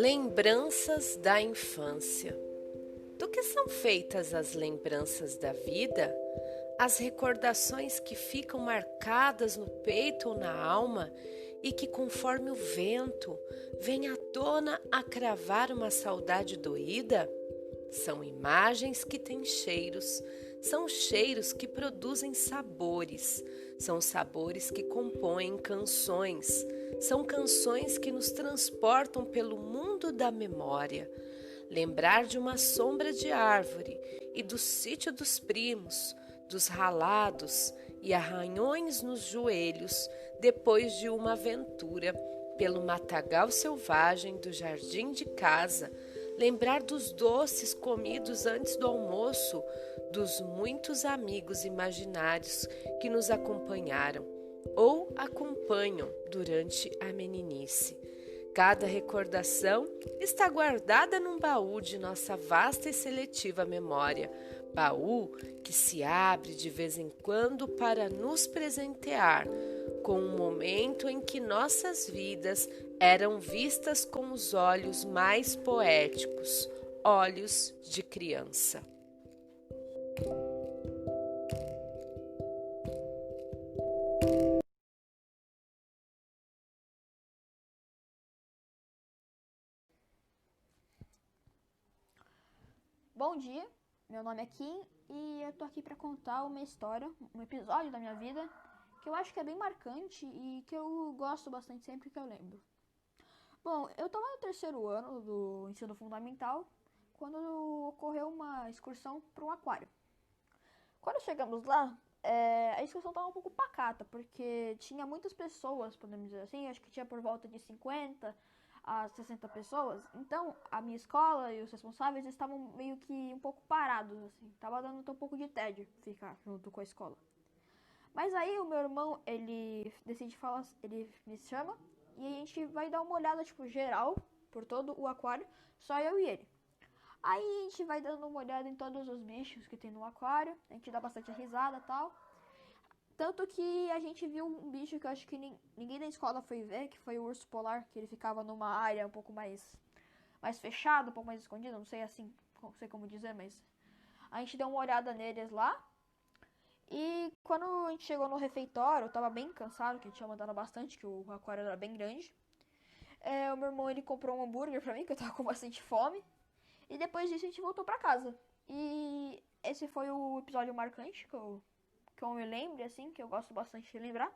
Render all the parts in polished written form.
Lembranças da infância. Do que são feitas as lembranças da vida? As recordações que ficam marcadas no peito ou na alma e que, conforme o vento, vêm à tona a cravar uma saudade doída? São imagens que têm cheiros, são cheiros que produzem sabores, são sabores que compõem canções, são canções que nos transportam pelo mundo da memória. Lembrar de uma sombra de árvore e do sítio dos primos, dos ralados e arranhões nos joelhos depois de uma aventura pelo matagal selvagem do jardim de casa. Lembrar dos doces comidos antes do almoço, dos muitos amigos imaginários que nos acompanharam ou acompanham durante a meninice. Cada recordação está guardada num baú de nossa vasta e seletiva memória, baú que se abre de vez em quando para nos presentear com um momento em que nossas vidas eram vistas com os olhos mais poéticos, olhos de criança. Bom dia, meu nome é Kim e eu tô aqui pra contar uma história, um episódio da minha vida que eu acho que é bem marcante e que eu gosto bastante sempre que eu lembro. Bom, eu tava no terceiro ano do ensino fundamental quando ocorreu uma excursão para um aquário. Quando chegamos lá, a excursão tava um pouco pacata, porque tinha muitas pessoas, podemos dizer assim, acho que tinha por volta de 50 a 60 pessoas. Então, a minha escola e os responsáveis estavam meio que um pouco parados, assim. Tava dando até um pouco de tédio ficar junto com a escola. Mas aí o meu irmão, ele decide falar, ele me chama e a gente vai dar uma olhada, tipo, geral por todo o aquário, só eu e ele. Aí a gente vai dando uma olhada em todos os bichos que tem no aquário, a gente dá bastante risada e tal. Tanto que a gente viu um bicho que eu acho que ninguém da escola foi ver, que foi o urso polar, que ele ficava numa área um pouco mais fechada, um pouco mais escondida, não sei assim, não sei como dizer, mas a gente deu uma olhada neles lá. E quando a gente chegou no refeitório, eu tava bem cansado, que a gente tinha mandado bastante, que o aquário era bem grande. O meu irmão, ele comprou um hambúrguer pra mim, que eu tava com bastante fome. E depois disso a gente voltou pra casa. E esse foi o episódio marcante que eu me lembro, assim, que eu gosto bastante de lembrar.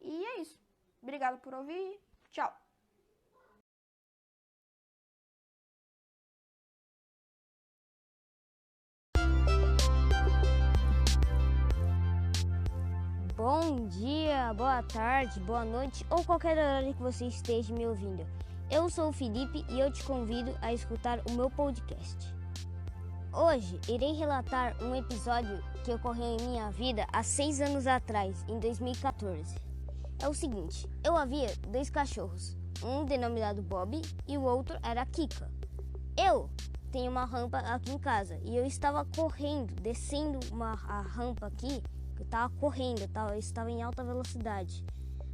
E é isso. Obrigado por ouvir. Tchau. Bom dia, boa tarde, boa noite ou qualquer horário que você esteja me ouvindo. Eu sou o Felipe e eu te convido a escutar o meu podcast. Hoje irei relatar um episódio que ocorreu em minha vida há 6 anos atrás, em 2014. É o seguinte, eu havia 2 cachorros, um denominado Bob e o outro era Kika. Eu tenho uma rampa aqui em casa e eu estava correndo, descendo a rampa aqui. Eu estava correndo, eu estava em alta velocidade.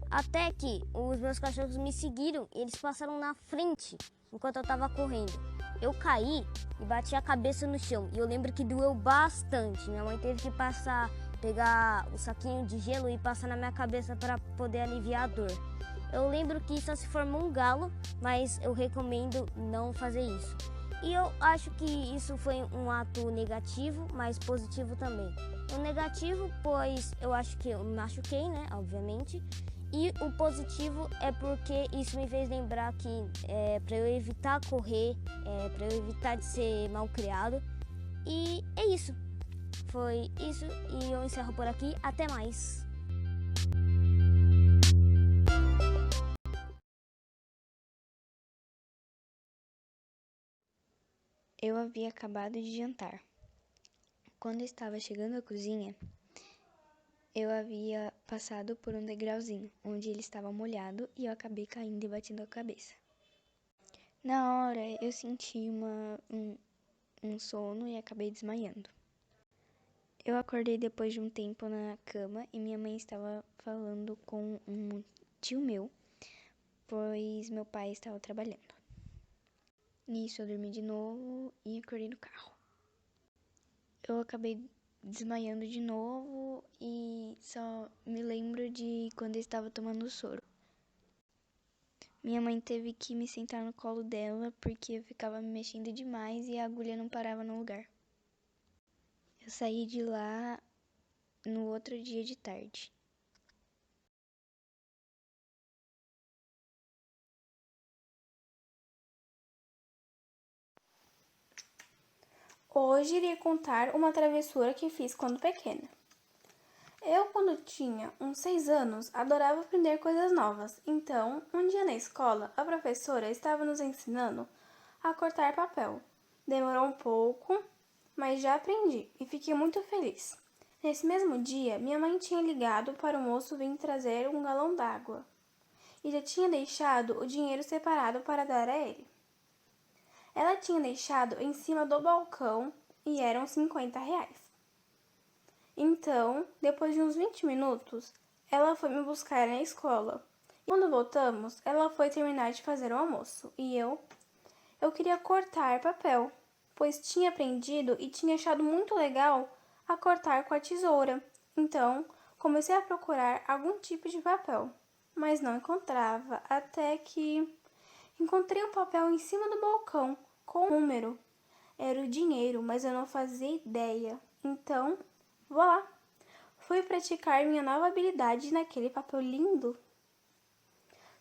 Até que os meus cachorros me seguiram e eles passaram na frente enquanto eu estava correndo. Eu caí e bati a cabeça no chão e eu lembro que doeu bastante. Minha mãe teve que pegar o saquinho de gelo e passar na minha cabeça para poder aliviar a dor. Eu lembro que só se formou um galo, mas eu recomendo não fazer isso. E eu acho que isso foi um ato negativo, mas positivo também. O negativo, pois eu acho que eu me machuquei, né, obviamente. E o positivo é porque isso me fez lembrar que para eu evitar correr, para eu evitar de ser mal criado. E é isso. Foi isso e eu encerro por aqui. Até mais. Eu havia acabado de jantar. Quando estava chegando à cozinha, eu havia passado por um degrauzinho, onde ele estava molhado e eu acabei caindo e batendo a cabeça. Na hora, eu senti um sono e acabei desmaiando. Eu acordei depois de um tempo na cama e minha mãe estava falando com um tio meu, pois meu pai estava trabalhando. Nisso eu dormi de novo e acordei no carro. Eu acabei desmaiando de novo e só me lembro de quando eu estava tomando soro. Minha mãe teve que me sentar no colo dela porque eu ficava me mexendo demais e a agulha não parava no lugar. Eu saí de lá no outro dia de tarde. Hoje irei contar uma travessura que fiz quando pequena. Eu, quando tinha uns 6 anos, adorava aprender coisas novas. Então, um dia na escola, a professora estava nos ensinando a cortar papel. Demorou um pouco, mas já aprendi e fiquei muito feliz. Nesse mesmo dia, minha mãe tinha ligado para o moço vir trazer um galão d'água e já tinha deixado o dinheiro separado para dar a ele. Ela tinha deixado em cima do balcão e eram R$ 50. Então, depois de uns 20 minutos, ela foi me buscar na escola. E quando voltamos, ela foi terminar de fazer o almoço. E eu queria cortar papel, pois tinha aprendido e tinha achado muito legal a cortar com a tesoura. Então, comecei a procurar algum tipo de papel, mas não encontrava, até que encontrei um papel em cima do balcão com um número. Era o dinheiro, mas eu não fazia ideia. Então, vou lá. Fui praticar minha nova habilidade naquele papel lindo.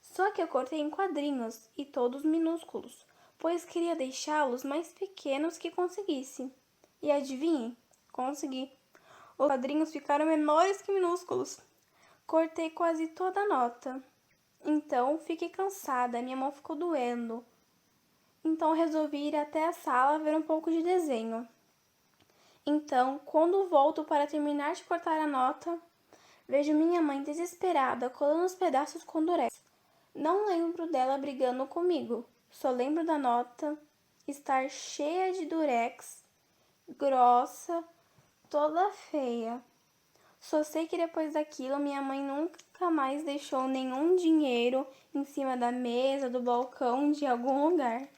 Só que eu cortei em quadrinhos e todos minúsculos, pois queria deixá-los mais pequenos que conseguisse. E adivinhem? Consegui. Os quadrinhos ficaram menores que minúsculos. Cortei quase toda a nota. Então, fiquei cansada, minha mão ficou doendo. Então, resolvi ir até a sala ver um pouco de desenho. Então, quando volto para terminar de cortar a nota, vejo minha mãe desesperada colando os pedaços com durex. Não lembro dela brigando comigo, só lembro da nota estar cheia de durex, grossa, toda feia. Só sei que depois daquilo minha mãe nunca mais deixou nenhum dinheiro em cima da mesa, do balcão, de algum lugar.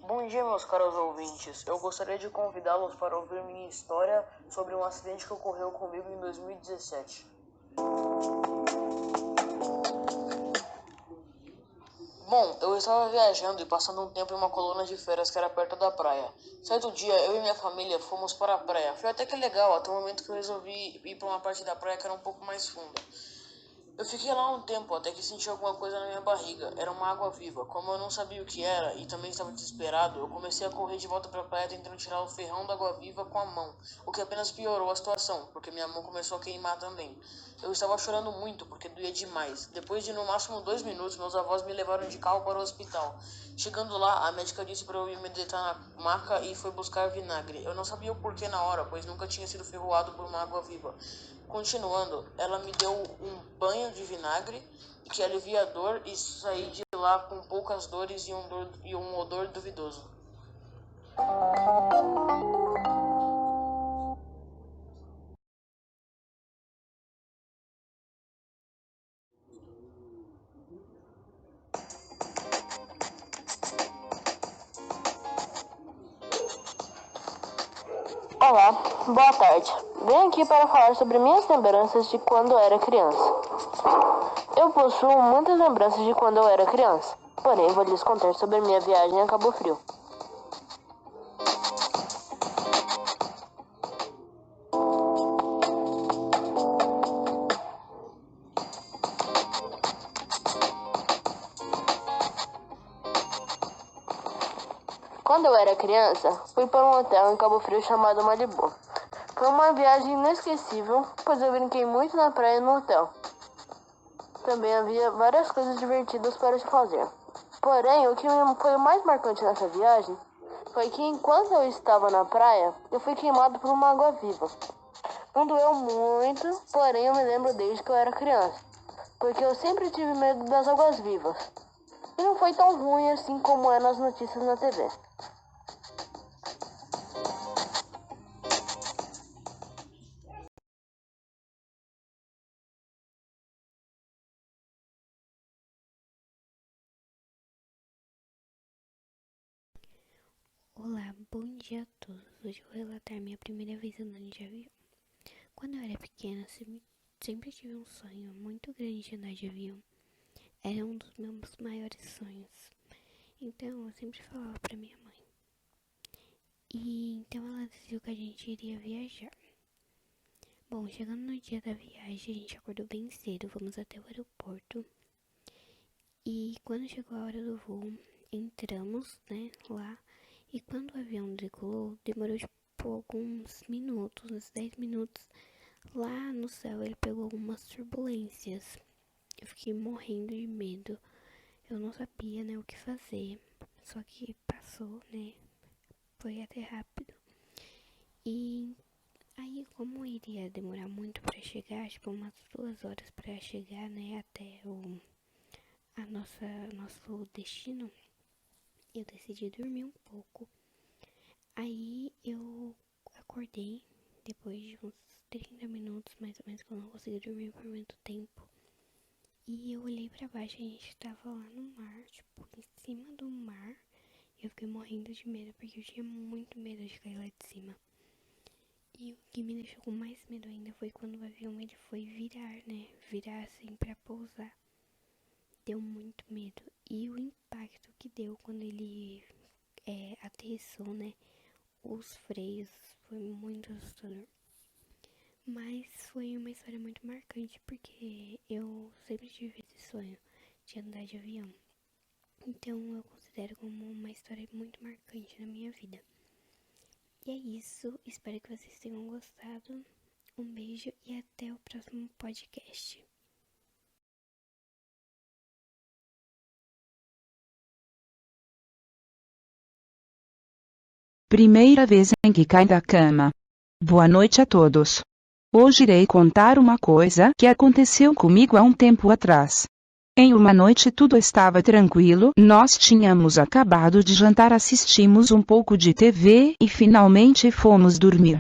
Bom dia, meus caros ouvintes. Eu gostaria de convidá-los para ouvir minha história sobre um acidente que ocorreu comigo em 2017. Bom, eu estava viajando e passando um tempo em uma colônia de férias que era perto da praia. Certo dia, eu e minha família fomos para a praia. Foi até que legal, até o momento que eu resolvi ir para uma parte da praia que era um pouco mais funda. Eu fiquei lá um tempo até que senti alguma coisa na minha barriga. Era uma água-viva. Como eu não sabia o que era e também estava desesperado, eu comecei a correr de volta para a praia tentando tirar o ferrão da água-viva com a mão, o que apenas piorou a situação, porque minha mão começou a queimar também. Eu estava chorando muito porque doía demais. Depois de no máximo 2 minutos, meus avós me levaram de carro para o hospital. Chegando lá, a médica disse para eu ir me deitar na maca e foi buscar vinagre. Eu não sabia o porquê na hora, pois nunca tinha sido ferroado por uma água-viva. Continuando, ela me deu um banho de vinagre que alivia a dor e saí de lá com poucas dores e um odor duvidoso. Olá, boa tarde. Venho aqui para falar sobre minhas lembranças de quando eu era criança. Eu possuo muitas lembranças de quando eu era criança, porém vou lhes contar sobre minha viagem a Cabo Frio. Quando eu era criança, fui para um hotel em Cabo Frio chamado Malibu. Foi uma viagem inesquecível, pois eu brinquei muito na praia e no hotel. Também havia várias coisas divertidas para se fazer. Porém, o que foi o mais marcante nessa viagem foi que enquanto eu estava na praia, eu fui queimado por uma água-viva. Não doeu muito, porém eu me lembro desde que eu era criança, porque eu sempre tive medo das águas-vivas. E não foi tão ruim assim como é nas notícias na TV. Olá, bom dia a todos. Hoje eu vou relatar minha primeira vez andando de avião. Quando eu era pequena, sempre tive um sonho muito grande de andar de avião. Era um dos meus maiores sonhos. Então eu sempre falava pra minha mãe. E então ela decidiu que a gente iria viajar. Bom, chegando no dia da viagem, a gente acordou bem cedo, fomos até o aeroporto. E quando chegou a hora do voo, entramos, lá. E quando o avião decolou, demorou alguns minutos, uns 10 minutos. Lá no céu ele pegou algumas turbulências. Eu fiquei morrendo de medo. Eu não sabia, o que fazer. Só que passou, Foi até rápido. E aí, como iria demorar muito para chegar, tipo umas 2 horas para chegar, até nosso destino, eu decidi dormir um pouco. Aí eu acordei depois de uns 30 minutos, mais ou menos, que eu não consegui dormir por muito tempo. E eu olhei pra baixo e a gente tava lá no mar, tipo, em cima do mar. E eu fiquei morrendo de medo, porque eu tinha muito medo de cair lá de cima. E o que me deixou com mais medo ainda foi quando o avião ele foi virar, Virar assim pra pousar. Deu muito medo. E o impacto que deu quando ele aterrissou, os freios, foi muito assustador. Mas foi uma história muito marcante, porque eu sempre tive esse sonho de andar de avião. Então eu considero como uma história muito marcante na minha vida. E é isso, espero que vocês tenham gostado. Um beijo e até o próximo podcast. Primeira vez em que cai da cama. Boa noite a todos. Hoje irei contar uma coisa que aconteceu comigo há um tempo atrás. Em uma noite tudo estava tranquilo, nós tínhamos acabado de jantar, assistimos um pouco de TV e finalmente fomos dormir.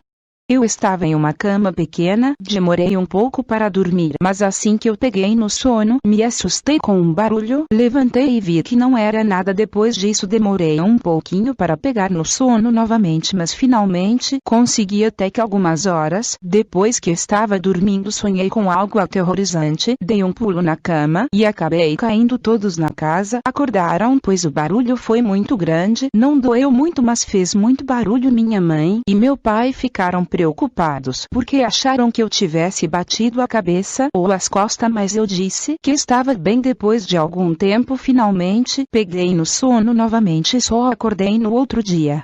Eu estava em uma cama pequena, demorei um pouco para dormir, mas assim que eu peguei no sono, me assustei com um barulho, levantei e vi que não era nada. Depois disso demorei um pouquinho para pegar no sono novamente, mas finalmente consegui. Até que algumas horas depois que estava dormindo sonhei com algo aterrorizante, dei um pulo na cama e acabei caindo. Todos na casa acordaram, pois o barulho foi muito grande, não doeu muito mas fez muito barulho. Minha mãe e meu pai ficaram preocupados, porque acharam que eu tivesse batido a cabeça ou as costas, mas eu disse que estava bem. Depois de algum tempo finalmente peguei no sono novamente e só acordei no outro dia.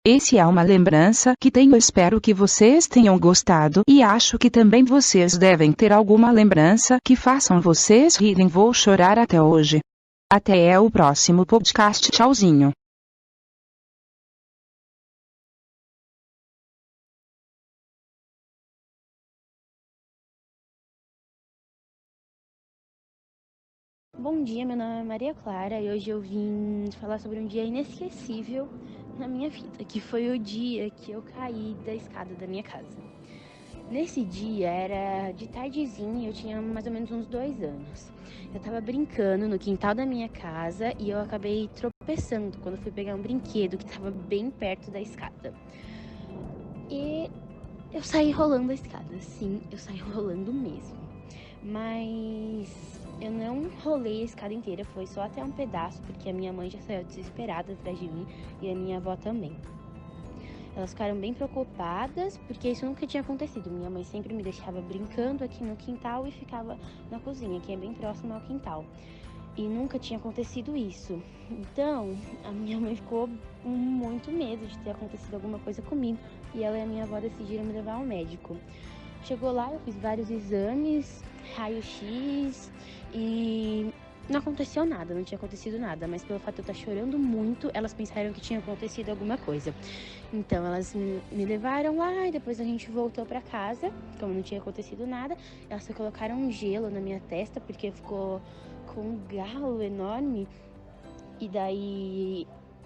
Esse é uma lembrança que tenho, espero que vocês tenham gostado e acho que também vocês devem ter alguma lembrança que façam vocês rirem. Vou chorar até hoje. Até o próximo podcast, tchauzinho. Bom dia, meu nome é Maria Clara e hoje eu vim falar sobre um dia inesquecível na minha vida, que foi o dia que eu caí da escada da minha casa. Nesse dia era de tardezinha, eu tinha mais ou menos uns 2 anos. Eu tava brincando no quintal da minha casa e eu acabei tropeçando quando fui pegar um brinquedo que tava bem perto da escada. E eu saí rolando a escada, sim, eu saí rolando mesmo. Mas eu não rolei a escada inteira, foi só até um pedaço, porque a minha mãe já saiu desesperada atrás de mim e a minha avó também. Elas ficaram bem preocupadas, porque isso nunca tinha acontecido. Minha mãe sempre me deixava brincando aqui no quintal e ficava na cozinha, que é bem próximo ao quintal. E nunca tinha acontecido isso. Então, a minha mãe ficou com muito medo de ter acontecido alguma coisa comigo. E ela e a minha avó decidiram me levar ao médico. Chegou lá, eu fiz vários exames, raio-x e não aconteceu nada, não tinha acontecido nada. Mas pelo fato de eu estar chorando muito, elas pensaram que tinha acontecido alguma coisa. Então elas me levaram lá e depois a gente voltou pra casa, como não tinha acontecido nada. Elas só colocaram um gelo na minha testa, porque ficou com um galo enorme. E daí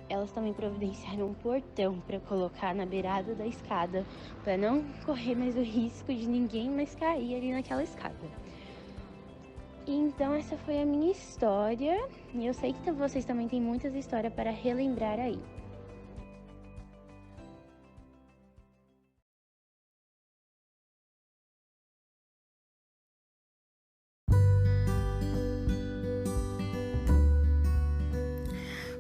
elas também providenciaram um portão para colocar na beirada da escada, para não correr mais o risco de ninguém mais cair ali naquela escada. Então essa foi a minha história, e eu sei que vocês também têm muitas histórias para relembrar aí.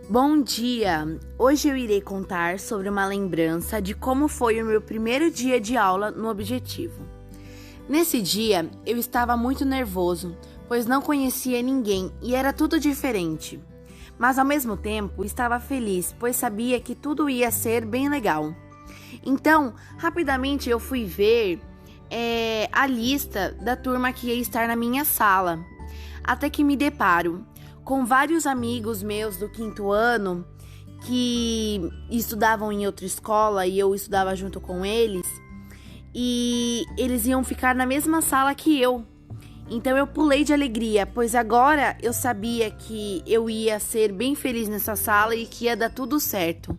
Bom dia! Hoje eu irei contar sobre uma lembrança de como foi o meu primeiro dia de aula no Objetivo. Nesse dia, eu estava muito nervoso, pois não conhecia ninguém e era tudo diferente. Mas ao mesmo tempo, estava feliz, pois sabia que tudo ia ser bem legal. Então, rapidamente eu fui ver a lista da turma que ia estar na minha sala, até que me deparo com vários amigos meus do 5º ano que estudavam em outra escola e eu estudava junto com eles, e eles iam ficar na mesma sala que eu. Então eu pulei de alegria, pois agora eu sabia que eu ia ser bem feliz nessa sala e que ia dar tudo certo.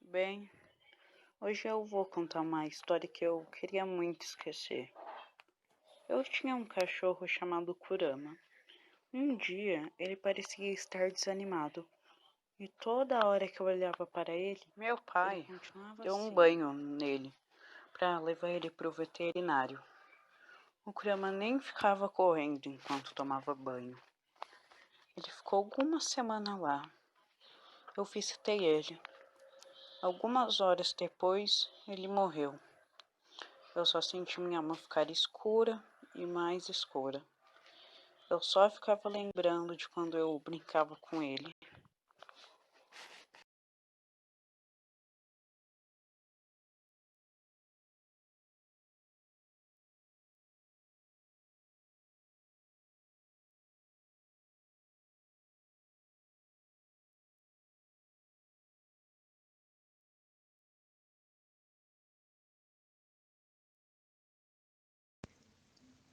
Bem, hoje eu vou contar uma história que eu queria muito esquecer. Eu tinha um cachorro chamado Kurama. Um dia ele parecia estar desanimado e toda hora que eu olhava para ele, meu pai deu um banho nele para levar ele para o veterinário. O Kurama nem ficava correndo enquanto tomava banho. Ele ficou algumas semanas lá. Eu visitei ele. Algumas horas depois, ele morreu. Eu só senti minha mão ficar escura e mais escura. Eu só ficava lembrando de quando eu brincava com ele.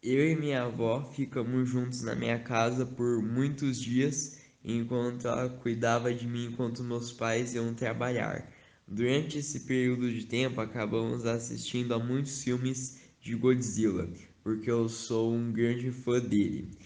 Eu e minha avó ficamos juntos na minha casa por muitos dias, enquanto ela cuidava de mim enquanto meus pais iam trabalhar. Durante esse período de tempo, acabamos assistindo a muitos filmes de Godzilla, porque eu sou um grande fã dele.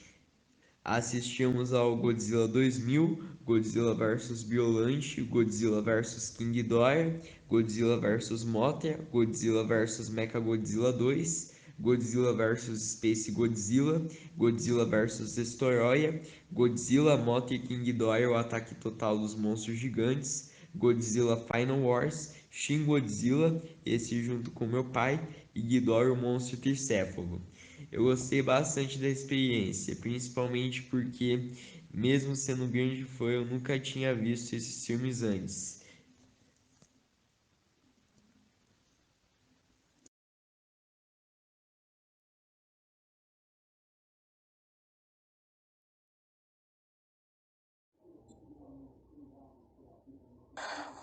Assistimos ao Godzilla 2000, Godzilla vs Biollante, Godzilla vs King Ghidorah, Godzilla vs Mothra, Godzilla vs Mechagodzilla 2, Godzilla vs Space Godzilla, Godzilla vs Destoroyah, Godzilla, Mothra e King Ghidorah, o ataque total dos monstros gigantes, Godzilla Final Wars, Shin Godzilla, esse junto com meu pai, e Ghidorah, o monstro tricéfalo. Eu gostei bastante da experiência, principalmente porque, mesmo sendo um grande fã, eu nunca tinha visto esses filmes antes.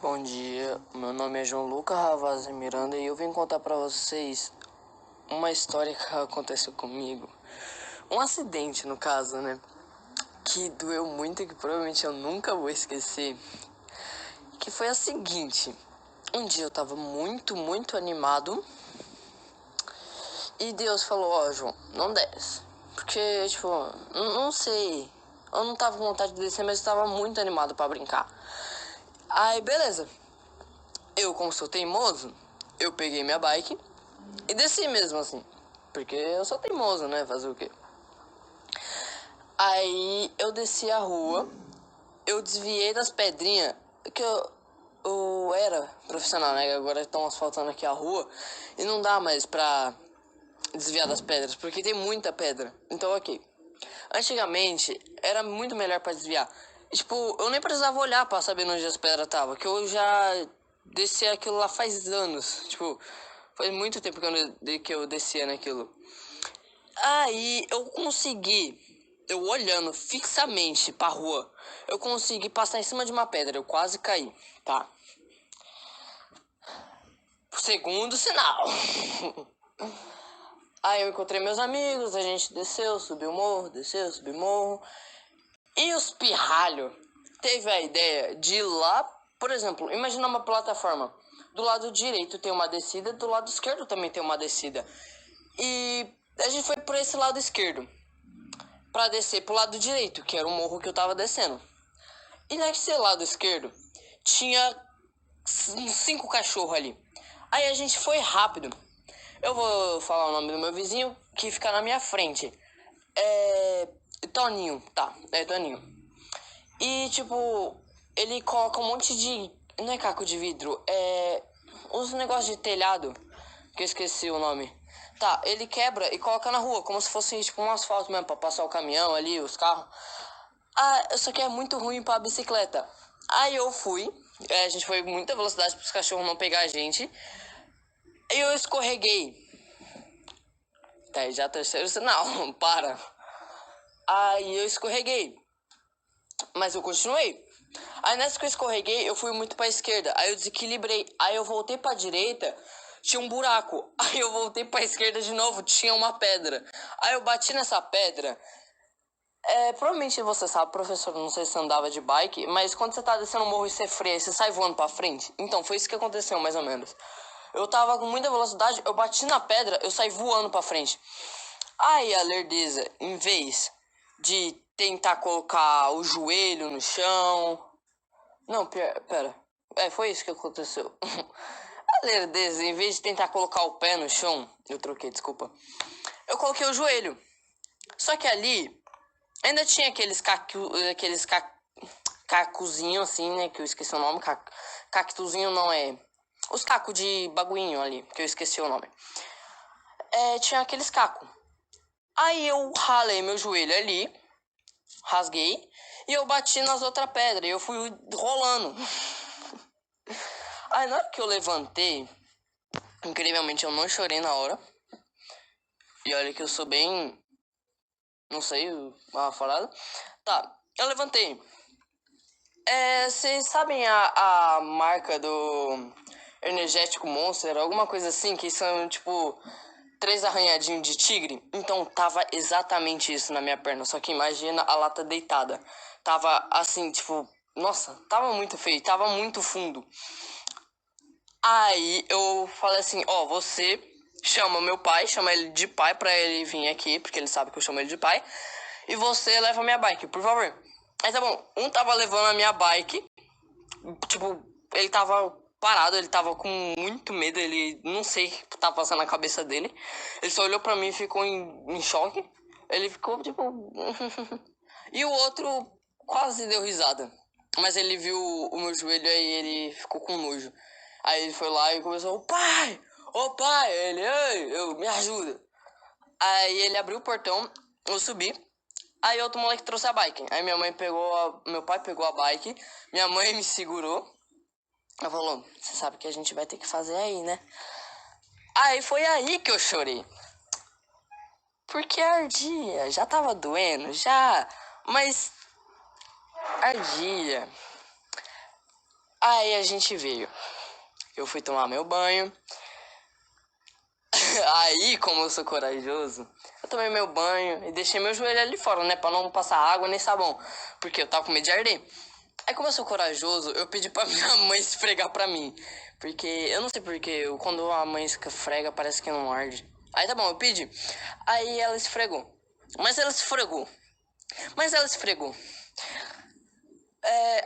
Bom dia, meu nome é João Lucas Ravazzi Miranda e eu vim contar pra vocês uma história que aconteceu comigo. Um acidente, no caso, né? Que doeu muito e que provavelmente eu nunca vou esquecer. Que foi a seguinte: um dia eu tava muito animado e Deus falou: ó, João, não desce. Porque, tipo, não sei, eu não tava com vontade de descer, mas eu tava muito animado pra brincar. Aí, beleza. Eu, como sou teimoso, eu peguei minha bike e desci mesmo assim. Porque eu sou teimoso, né? Fazer o quê? Aí eu desci a rua, eu desviei das pedrinhas, que eu era profissional, né? Agora estão asfaltando aqui a rua e não dá mais pra desviar das pedras, porque tem muita pedra. Então, ok. Antigamente, era muito melhor pra desviar. E, tipo, eu nem precisava olhar pra saber onde as pedras estavam, que eu já desci aquilo lá faz anos. Tipo, faz muito tempo que eu descia naquilo. Aí, eu olhando fixamente pra rua, eu consegui passar em cima de uma pedra, eu quase caí, tá? Segundo sinal. Aí eu encontrei meus amigos, a gente desceu, subiu o morro, desceu, subiu o morro. E os pirralhos teve a ideia de ir lá, por exemplo, imagina uma plataforma. Do lado direito tem uma descida, do lado esquerdo também tem uma descida. E a gente foi por esse lado esquerdo, pra descer pro lado direito, que era o morro que eu tava descendo. E nesse lado esquerdo tinha 5 cachorros ali. Aí a gente foi rápido. Eu vou falar o nome do meu vizinho que fica na minha frente. Toninho, tá, é Toninho. E, tipo, ele coloca um monte de... Não é caco de vidro, é... uns negócios de telhado, que eu esqueci o nome. Tá, ele quebra e coloca na rua, como se fosse, tipo, um asfalto mesmo, pra passar o caminhão ali, os carros. Só que é muito ruim pra bicicleta. Aí eu fui, a gente foi com muita velocidade pros cachorros não pegar a gente. E eu escorreguei. Tá, já terceiro sinal, para. Aí eu escorreguei. Mas eu continuei. Aí nessa que eu escorreguei, eu fui muito pra esquerda. Aí eu desequilibrei. Aí eu voltei pra direita, tinha um buraco. Aí eu voltei pra esquerda de novo, tinha uma pedra. Aí eu bati nessa pedra. Provavelmente você sabe, professor, não sei se você andava de bike, mas quando você tá descendo o morro e você freia, você sai voando pra frente. Então, foi isso que aconteceu, mais ou menos. Eu tava com muita velocidade, eu bati na pedra, eu saí voando pra frente. Aí a lerdeza, em vez de tentar colocar o joelho no chão... Não, pera. Foi isso que aconteceu. A lerdeza, em vez de tentar colocar o pé no chão... Eu troquei, desculpa. Eu coloquei o joelho. Só que ali... Ainda tinha aqueles cacozinhos assim, né? Que eu esqueci o nome. Cactuzinho não é... Os cacos de baguinho ali, que eu esqueci o nome. Tinha aqueles cacos. Aí eu ralei meu joelho ali. Rasguei. E eu bati nas outras pedras. E eu fui rolando. Aí na hora que eu levantei... Incrivelmente eu não chorei na hora. E olha que eu sou bem... Não sei a falada. Tá, eu levantei. Vocês sabem a marca do energético Monster? Alguma coisa assim, que são tipo 3 arranhadinhos de tigre? Então tava exatamente isso na minha perna. Só que imagina a lata deitada. Tava assim, tipo... Nossa, tava muito feio, tava muito fundo. Aí eu falei assim, você chama meu pai, chama ele de pai pra ele vir aqui, porque ele sabe que eu chamo ele de pai. E você leva minha bike, por favor. Aí tá bom, um tava levando a minha bike, tipo, ele tava parado, ele tava com muito medo, ele não sei o que tava passando na cabeça dele. Ele só olhou pra mim e ficou em choque. Ele ficou tipo... E o outro quase deu risada. Mas ele viu o meu joelho aí ele ficou com nojo. Aí ele foi lá e começou, ô pai, ele, ei, me ajuda. Aí ele abriu o portão, eu subi. Aí outro moleque trouxe a bike. Aí meu pai pegou a bike, minha mãe me segurou. Ela falou, você sabe que a gente vai ter que fazer aí, né? Aí foi aí que eu chorei. Porque ardia, já tava doendo, já, mas ardia. Aí a gente veio. Eu fui tomar meu banho. Aí, como eu sou corajoso, eu tomei meu banho e deixei meu joelho ali fora, né? Pra não passar água nem sabão. Porque eu tava com medo de arder. Aí, como eu sou corajoso, eu pedi pra minha mãe esfregar pra mim. Porque, eu não sei porque, quando a mãe esfrega, parece que não arde. Aí, tá bom, eu pedi. Aí, ela esfregou. Mas ela esfregou.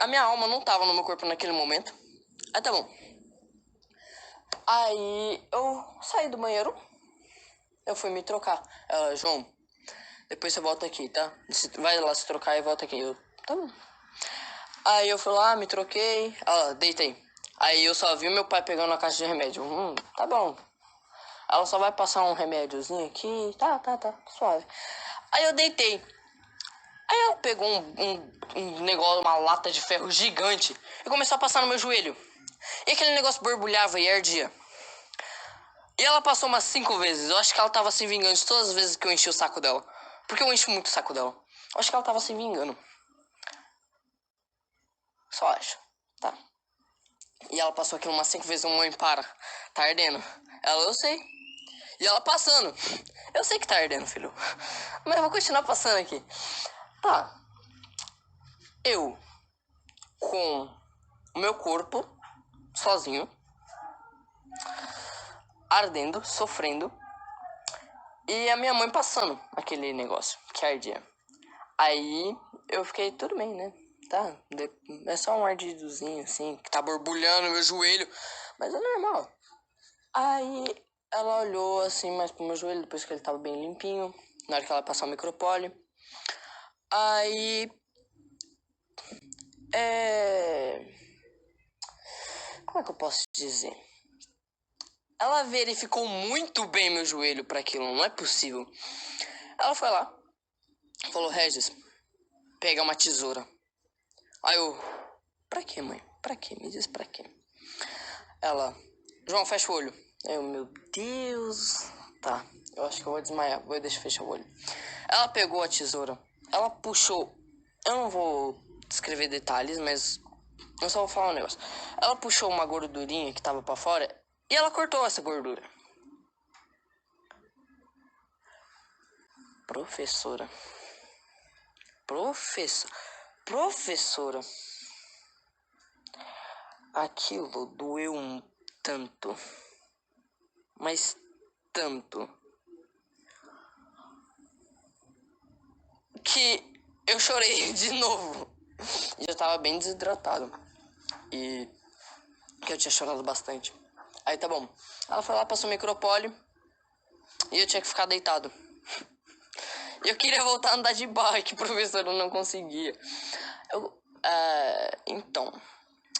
A minha alma não tava no meu corpo naquele momento. Aí, tá bom. Aí, eu saí do banheiro. Eu fui me trocar. Ela, João, depois você volta aqui, tá? Vai lá se trocar e volta aqui. Eu, tá bom. Aí eu fui lá, me troquei. Ela, deitei. Aí eu só vi meu pai pegando a caixa de remédio. Tá bom. Ela só vai passar um remédiozinho aqui. Tá, suave. Aí eu deitei. Aí ela pegou um negócio, uma lata de ferro gigante e começou a passar no meu joelho. E aquele negócio borbulhava e ardia. E ela passou umas 5 vezes. Eu acho que ela tava se vingando de todas as vezes que eu enchi o saco dela. Porque eu encho muito o saco dela. Eu acho que ela tava se vingando. Só acho. Tá. E ela passou aquilo umas 5 vezes. Mãe, para. Tá ardendo. Ela, eu sei. E ela passando. Eu sei que tá ardendo, filho. Mas eu vou continuar passando aqui. Tá. Eu, com o meu corpo, sozinho, ardendo, sofrendo, e a minha mãe passando aquele negócio que ardia. Aí eu fiquei, tudo bem, né? Tá, é só um ardidozinho assim, que tá borbulhando no meu joelho, mas é normal. Aí ela olhou assim mais pro meu joelho, depois que ele tava bem limpinho, na hora que ela passou o micropole. Aí, como é que eu posso dizer? Ela verificou muito bem meu joelho pra aquilo, não é possível. Ela foi lá, falou, Regis, pega uma tesoura. Aí eu, pra quê, mãe? Pra quê? Me diz pra quê? Ela, João, fecha o olho. Eu, meu Deus. Tá, eu acho que eu vou desmaiar. Vou deixar fechar o olho. Ela pegou a tesoura. Ela puxou. Eu não vou descrever detalhes, mas eu só vou falar um negócio. Ela puxou uma gordurinha que tava pra fora e ela cortou essa gordura. Professora. Aquilo doeu um tanto. Mas tanto. Que eu chorei de novo. Já tava bem desidratado. E que eu tinha chorado bastante. Aí tá bom. Ela foi lá, passou o micropole. E eu tinha que ficar deitado. Eu queria voltar a andar de bike, professor, eu não conseguia. Então,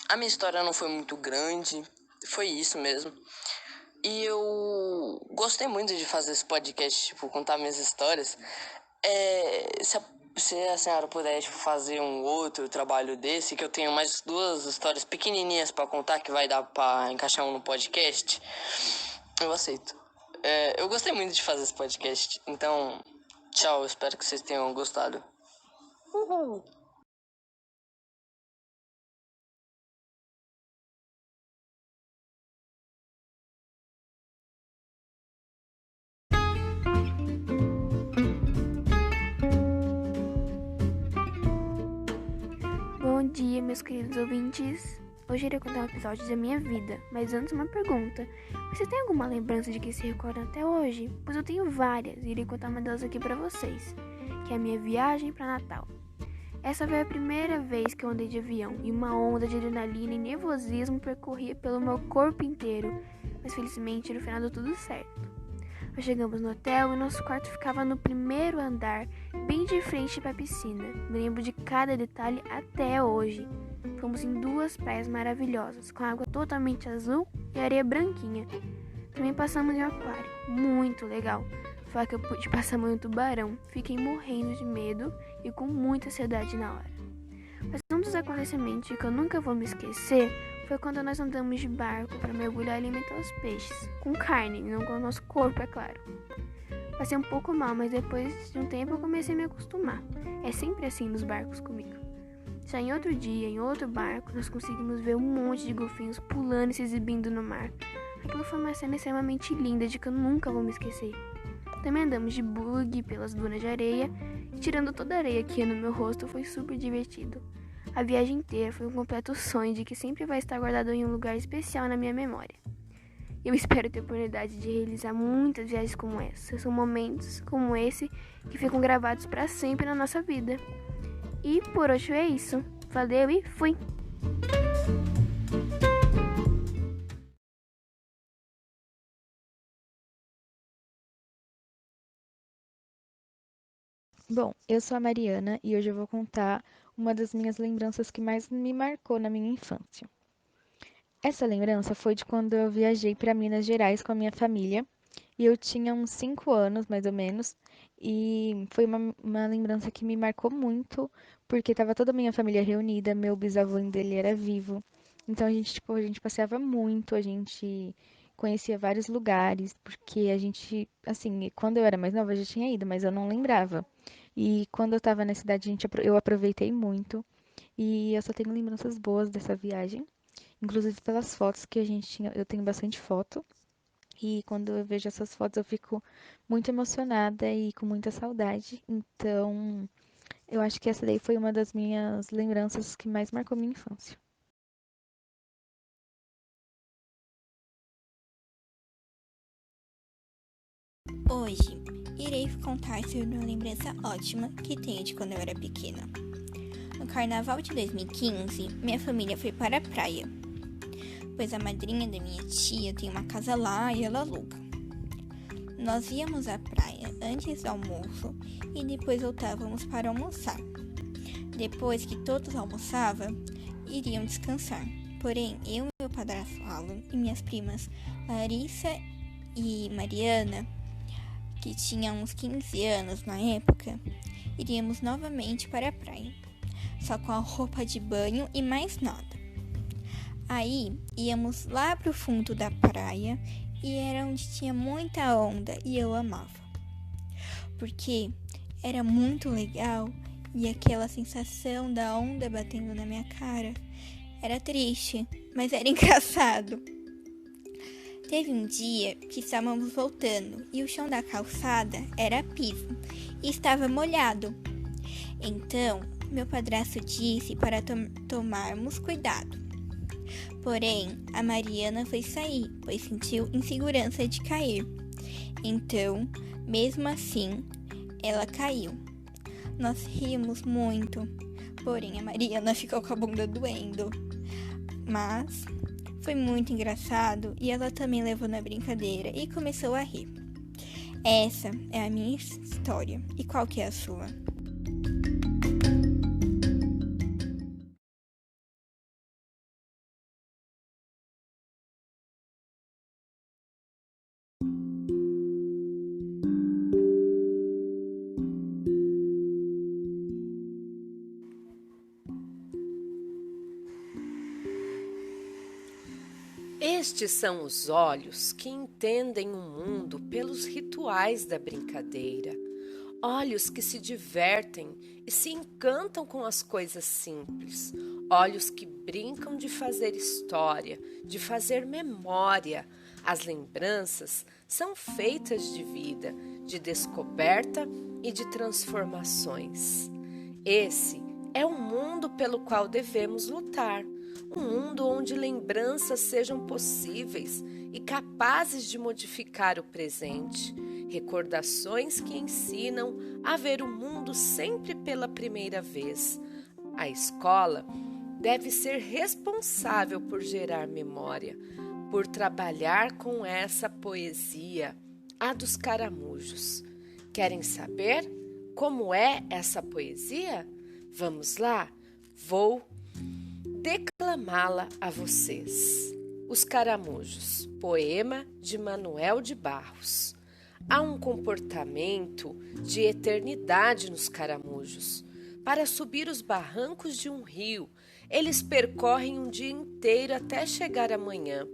a minha história não foi muito grande. Foi isso mesmo. E eu gostei muito de fazer esse podcast, tipo, contar minhas histórias. Se a senhora puder fazer um outro trabalho desse, que eu tenho mais 2 histórias pequenininhas pra contar, que vai dar pra encaixar um no podcast, eu aceito. Eu gostei muito de fazer esse podcast, então, tchau, espero que vocês tenham gostado. Uhul! Bom dia, meus queridos ouvintes. Hoje irei contar um episódio da minha vida, mas antes uma pergunta. Você tem alguma lembrança de que se recorda até hoje? Pois eu tenho várias e irei contar uma delas aqui pra vocês, que é a minha viagem pra Natal. Essa foi a primeira vez que eu andei de avião e uma onda de adrenalina e nervosismo percorria pelo meu corpo inteiro, mas felizmente no final deu tudo certo. Nós chegamos no hotel e nosso quarto ficava no primeiro andar, bem de frente para a piscina. Me lembro de cada detalhe até hoje. Fomos em 2 praias maravilhosas, com água totalmente azul e areia branquinha. Também passamos em um aquário, muito legal. Só que eu pude passar muito tubarão, fiquei morrendo de medo e com muita ansiedade na hora. Mas um dos acontecimentos que eu nunca vou me esquecer foi quando nós andamos de barco para mergulhar e alimentar os peixes, com carne, não com o nosso corpo, é claro. Passei um pouco mal, mas depois de um tempo eu comecei a me acostumar. É sempre assim nos barcos comigo. Já em outro dia, em outro barco, nós conseguimos ver um monte de golfinhos pulando e se exibindo no mar. Aquilo foi uma cena extremamente linda de que eu nunca vou me esquecer. Também andamos de buggy pelas dunas de areia e tirando toda a areia que ia no meu rosto foi super divertido. A viagem inteira foi um completo sonho de que sempre vai estar guardado em um lugar especial na minha memória. Eu espero ter a oportunidade de realizar muitas viagens como essa. São momentos como esse que ficam gravados para sempre na nossa vida. E por hoje é isso. Valeu e fui! Bom, eu sou a Mariana e hoje eu vou contar uma das minhas lembranças que mais me marcou na minha infância. Essa lembrança foi de quando eu viajei para Minas Gerais com a minha família e eu tinha uns 5 anos, mais ou menos, e foi uma lembrança que me marcou muito porque estava toda a minha família reunida, meu bisavô dele era vivo, então a gente passeava muito, a gente conhecia vários lugares, porque a gente, assim, quando eu era mais nova eu já tinha ido, mas eu não lembrava. E quando eu estava na cidade, eu aproveitei muito. E eu só tenho lembranças boas dessa viagem. Inclusive pelas fotos que a gente tinha. Eu tenho bastante foto. E quando eu vejo essas fotos, eu fico muito emocionada e com muita saudade. Então, eu acho que essa daí foi uma das minhas lembranças que mais marcou minha infância. Hoje, irei contar sobre uma lembrança ótima que tenho de quando eu era pequena. No carnaval de 2015, minha família foi para a praia, pois a madrinha da minha tia tem uma casa lá e ela aluga. Nós íamos à praia antes do almoço e depois voltávamos para almoçar. Depois que todos almoçavam, iriam descansar. Porém, eu e meu padrasto Alan e minhas primas Larissa e Mariana, que tinham uns 15 anos na época, iríamos novamente para a praia, só com a roupa de banho e mais nada. Aí, íamos lá pro fundo da praia e era onde tinha muita onda e eu amava. Porque era muito legal e aquela sensação da onda batendo na minha cara era triste, mas era engraçado. Teve um dia que estávamos voltando e o chão da calçada era piso e estava molhado. Então, meu padrasto disse para tomarmos cuidado. Porém, a Mariana foi sair, pois sentiu insegurança de cair. Então, mesmo assim, ela caiu. Nós rimos muito, porém a Mariana ficou com a bunda doendo. Mas foi muito engraçado e ela também levou na brincadeira e começou a rir. Essa é a minha história. E qual que é a sua? Estes são os olhos que entendem o mundo pelos rituais da brincadeira. Olhos que se divertem e se encantam com as coisas simples. Olhos que brincam de fazer história, de fazer memória. As lembranças são feitas de vida, de descoberta e de transformações. Esse é o mundo pelo qual devemos lutar. Um mundo onde lembranças sejam possíveis e capazes de modificar o presente. Recordações que ensinam a ver o mundo sempre pela primeira vez. A escola deve ser responsável por gerar memória, por trabalhar com essa poesia, a dos caramujos. Querem saber como é essa poesia? Vamos lá? Vou declamá-la a vocês. Os Caramujos, poema de Manuel de Barros. Há um comportamento de eternidade nos caramujos. Para subir os barrancos de um rio, eles percorrem um dia inteiro até chegar à manhã.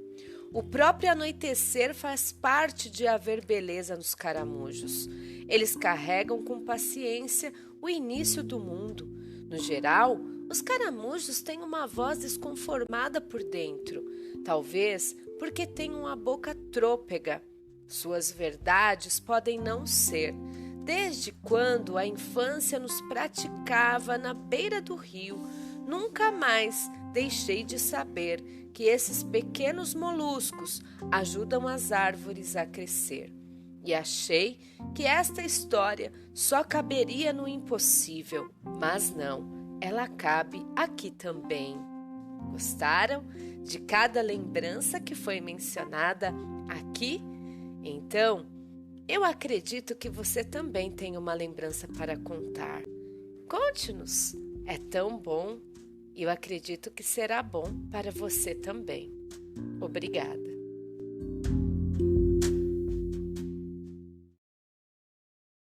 O próprio anoitecer faz parte de haver beleza nos caramujos. Eles carregam com paciência o início do mundo. No geral, os caramujos têm uma voz desconformada por dentro, talvez porque tenham a boca trôpega. Suas verdades podem não ser. Desde quando a infância nos praticava na beira do rio, nunca mais deixei de saber que esses pequenos moluscos ajudam as árvores a crescer. E achei que esta história só caberia no impossível, mas não. Ela cabe aqui também. Gostaram de cada lembrança que foi mencionada aqui? Então, eu acredito que você também tem uma lembrança para contar. Conte-nos, é tão bom e eu acredito que será bom para você também. Obrigada.